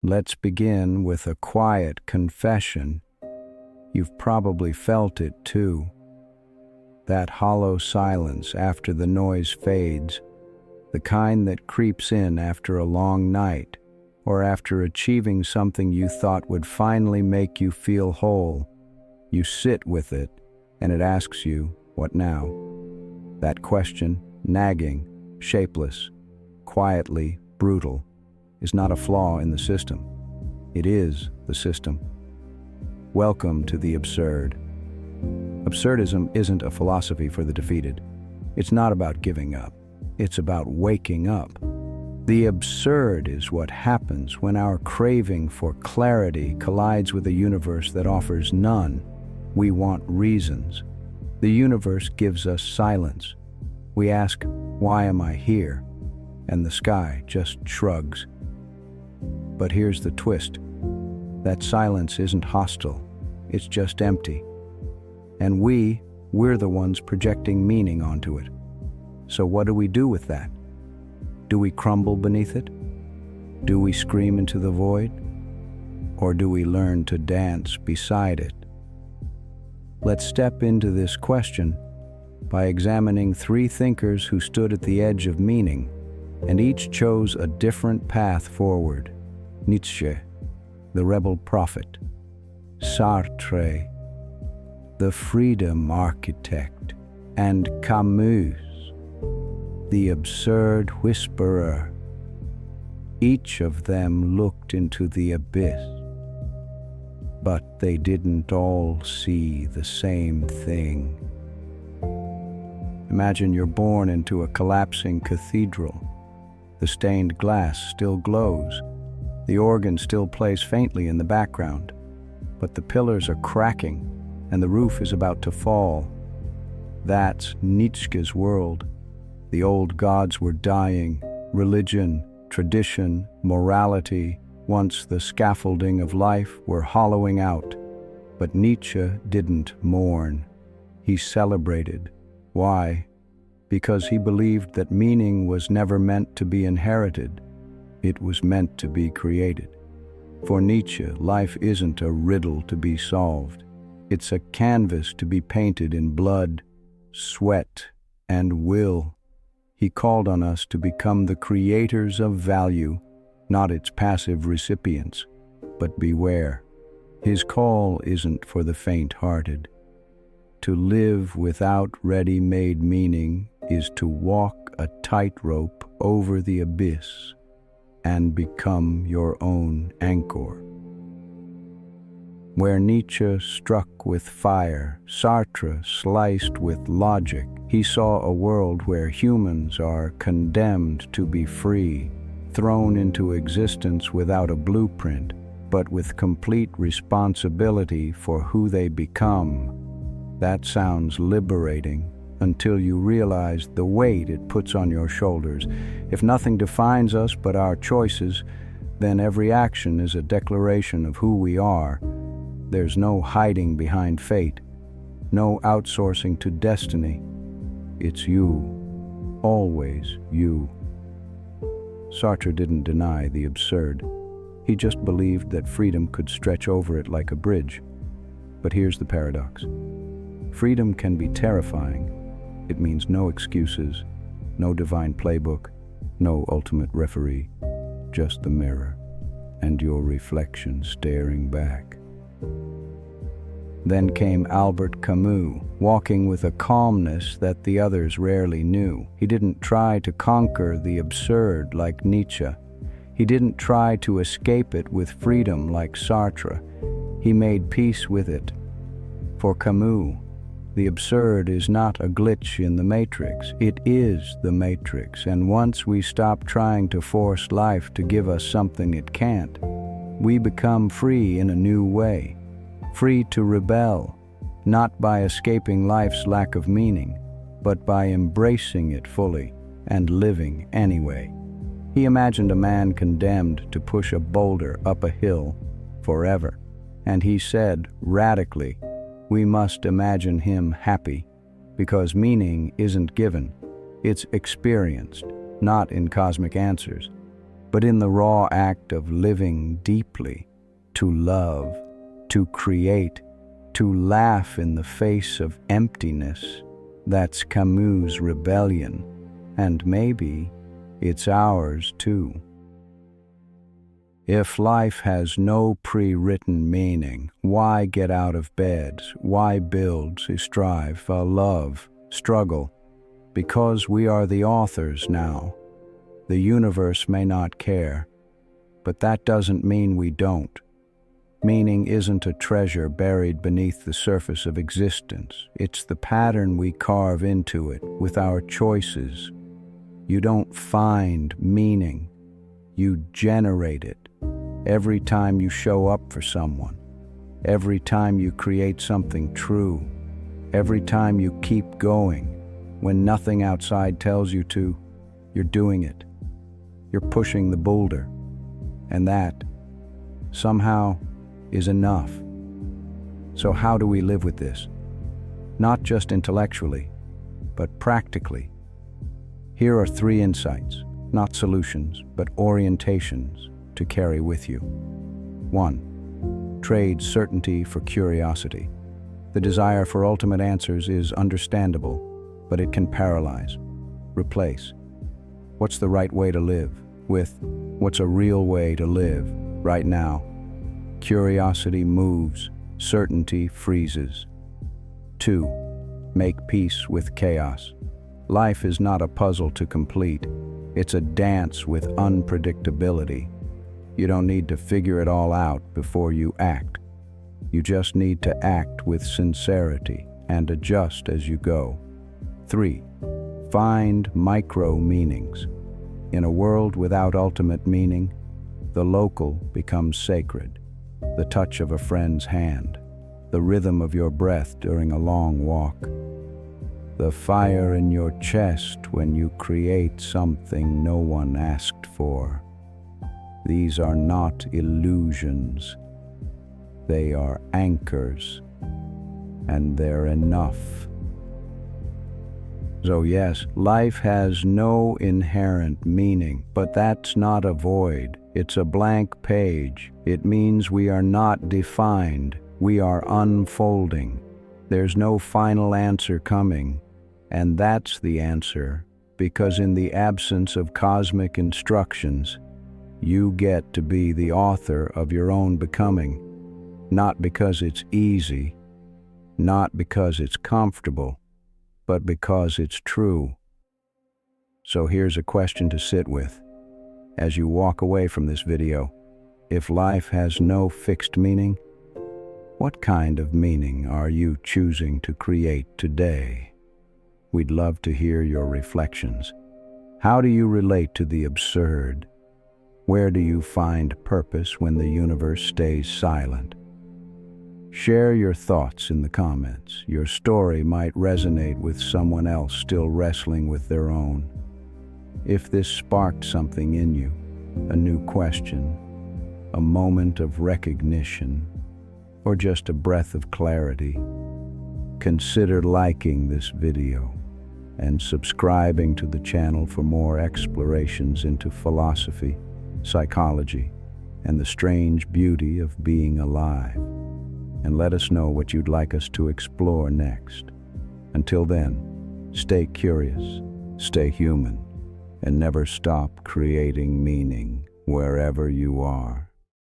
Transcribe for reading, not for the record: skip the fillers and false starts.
Let's begin with a quiet confession. You've probably felt it too. That hollow silence after the noise fades, the kind that creeps in after a long night, or after achieving something you thought would finally make you feel whole. You sit with it, and it asks you, what now? That question, nagging, shapeless, quietly brutal, is not a flaw in the system. It is the system. Welcome to the absurd. Absurdism isn't a philosophy for the defeated. It's not about giving up. It's about waking up. The absurd is what happens when our craving for clarity collides with a universe that offers none. We want reasons. The universe gives us silence. We ask, why am I here? And the sky just shrugs. But here's the twist. That silence isn't hostile. It's just empty. And we're the ones projecting meaning onto it. So what do we do with that? Do we crumble beneath it? Do we scream into the void? Or do we learn to dance beside it? Let's step into this question by examining three thinkers who stood at the edge of meaning, and each chose a different path forward. Nietzsche, the rebel prophet; Sartre, the freedom architect; and Camus, the absurd whisperer. Each of them looked into the abyss, but they didn't all see the same thing. Imagine you're born into a collapsing cathedral. The stained glass still glows. The organ still plays faintly in the background, but the pillars are cracking and the roof is about to fall. That's Nietzsche's world. The old gods were dying. Religion, tradition, morality, once the scaffolding of life, were hollowing out. But Nietzsche didn't mourn. He celebrated. Why? Because he believed that meaning was never meant to be inherited. It was meant to be created. For Nietzsche, life isn't a riddle to be solved. It's a canvas to be painted in blood, sweat, and will. He called on us to become the creators of value, not its passive recipients. But beware, his call isn't for the faint-hearted. To live without ready-made meaning is to walk a tightrope over the abyss and become your own anchor. Where Nietzsche struck with fire, Sartre sliced with logic. He saw a world where humans are condemned to be free, thrown into existence without a blueprint, but with complete responsibility for who they become. That sounds liberating until you realize the weight it puts on your shoulders. If nothing defines us but our choices, then every action is a declaration of who we are. There's no hiding behind fate, no outsourcing to destiny. It's you, always you. Sartre didn't deny the absurd. He just believed that freedom could stretch over it like a bridge. But here's the paradox. Freedom can be terrifying. It means no excuses, no divine playbook, no ultimate referee, just the mirror and your reflection staring back. Then came Albert Camus, walking with a calmness that the others rarely knew. He didn't try to conquer the absurd like Nietzsche. He didn't try to escape it with freedom like Sartre. He made peace with it. For Camus, the absurd is not a glitch in the matrix. It is the matrix, and once we stop trying to force life to give us something it can't, we become free in a new way. Free to rebel, not by escaping life's lack of meaning, but by embracing it fully and living anyway. He imagined a man condemned to push a boulder up a hill forever, and he said, radically, we must imagine him happy, because meaning isn't given, it's experienced, not in cosmic answers. but in the raw act of living deeply, to love, to create, to laugh in the face of emptiness. That's Camus' rebellion, and maybe it's ours too. If life has no pre-written meaning, why get out of bed? Why build, strive, love, struggle? Because we are the authors now. The universe may not care, but that doesn't mean we don't. Meaning isn't a treasure buried beneath the surface of existence. It's the pattern we carve into it with our choices. You don't find meaning, you generate it. Every time you show up for someone, every time you create something true, every time you keep going, when nothing outside tells you to, you're doing it. You're pushing the boulder, and that, somehow, is enough. So how do we live with this? Not just intellectually, but practically. Here are 3 insights, not solutions, but orientations to carry with you. 1. Trade certainty for curiosity. The desire for ultimate answers is understandable, but it can paralyze. Replace what's the right way to live with what's a real way to live right now. Curiosity moves, certainty freezes. 2. Make peace with chaos. Life is not a puzzle to complete. It's a dance with unpredictability. You don't need to figure it all out before you act. You just need to act with sincerity and adjust as you go. 3. Find micro-meanings. In a world without ultimate meaning, the local becomes sacred. The touch of a friend's hand, the rhythm of your breath during a long walk, the fire in your chest when you create something no one asked for. These are not illusions. They are anchors, and they're enough. So yes, life has no inherent meaning, but that's not a void. It's a blank page. It means we are not defined. We are unfolding. There's no final answer coming, and that's the answer, because in the absence of cosmic instructions, you get to be the author of your own becoming, not because it's easy, not because it's comfortable, but because it's true. So here's a question to sit with as you walk away from this video. If life has no fixed meaning, what kind of meaning are you choosing to create today? We'd love to hear your reflections. How do you relate to the absurd? Where do you find purpose when the universe stays silent? Share your thoughts in the comments. Your story might resonate with someone else still wrestling with their own. If this sparked something in you, a new question, a moment of recognition, or just a breath of clarity, consider liking this video and subscribing to the channel for more explorations into philosophy, psychology, and the strange beauty of being alive. And let us know what you'd like us to explore next. Until then, stay curious, stay human, and never stop creating meaning wherever you are.